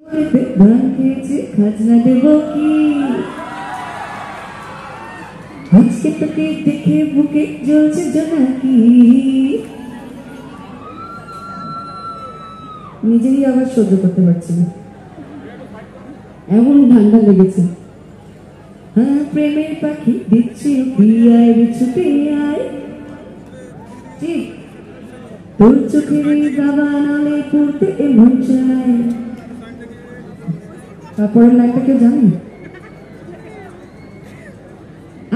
ধান খেয়েছে খাজনা দেব কি আজকে তোকে দেখে বুকে জ্বলছে জোনাকি নিজেই আবার সহ্য করতে পারছি না এমন ঠান্ডা লেগেছে হ্যাঁ প্রেমের পাখি দিচ্ছি বিয়ায় রে ছুটে আয় ঠিক তোর চোখের গাবা নালে পড়তে এমন চায় তারপরের লাইনটা কেউ জানি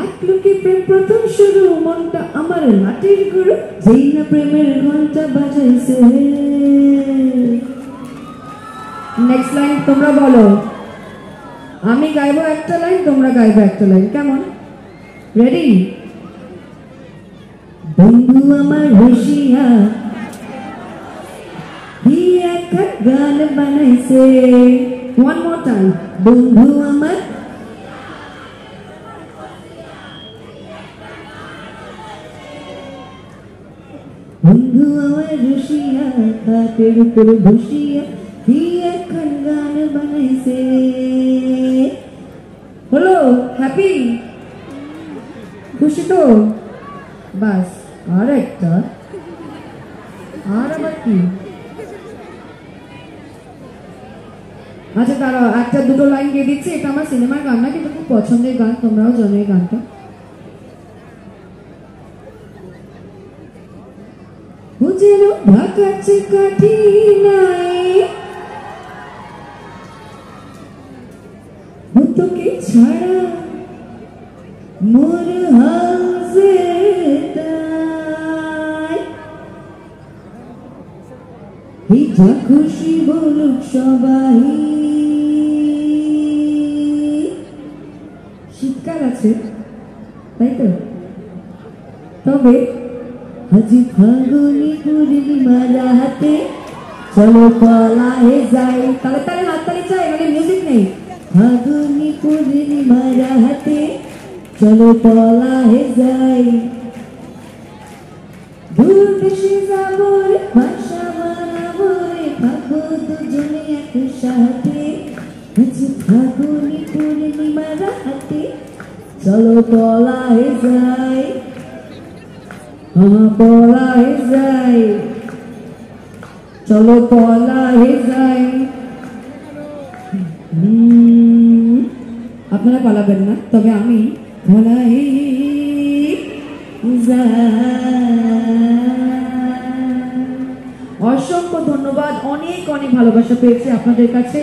এক লোকে প্রেম প্রথম শুরু মনটা আমার মাটির গুরু যেই না প্রেমের ঘন্টা বাজাইছে নেক্সট লাইন তোমরা বলো আমি গাইবো একটা লাইন তোমরা গাইবো একটা লাইন কেমন রেডি বন্ধু আমার রসিয়া একটা গান বানাইছে ওয়ান মোর টাইম বন্ধু আমার বন্ধু আমার রসিয়া খাতের উপর বসিয়া কি এখন গান বানাইছে হলো হ্যাপি খুশি তো বাস আর একটা আর আবার কি আচ্ছা তারা একটা দুটো লাইন গিয়ে দিচ্ছে এটা আমার সিনেমার গান না কিন্তু খুব পছন্দের গান তোমরাও জানো এই গানটা বুঝেলো ঢাকাচ্ছে কাঠি নাই তোকে ছাড়া মোর হাসে যা খুশি বলুক সবাই শীতকাল আছে তাই তো তবে আজি ফাগুনি পূর্ণিমা রাতে চলো পলায়ে যাই তালে তালে হাততালি চাই মানে মিউজিক নেই ফাগুনি পূর্ণিমা রাতে চলো পলায়ে যাই দূর দেশে যাবো ভাষা বানাবো রে ভাবো দুজনে একসাথে আজি ফাগুনি পূর্ণিমা রাতে চলো পলায়ে যাই পলায়ে যাই চলো পলায়ে যাই আপনারা পালাবেন না তবে আমি পলায়ে অসংখ্য ধন্যবাদ অনেক অনেক ভালোবাসা পেয়েছি আপনাদের কাছে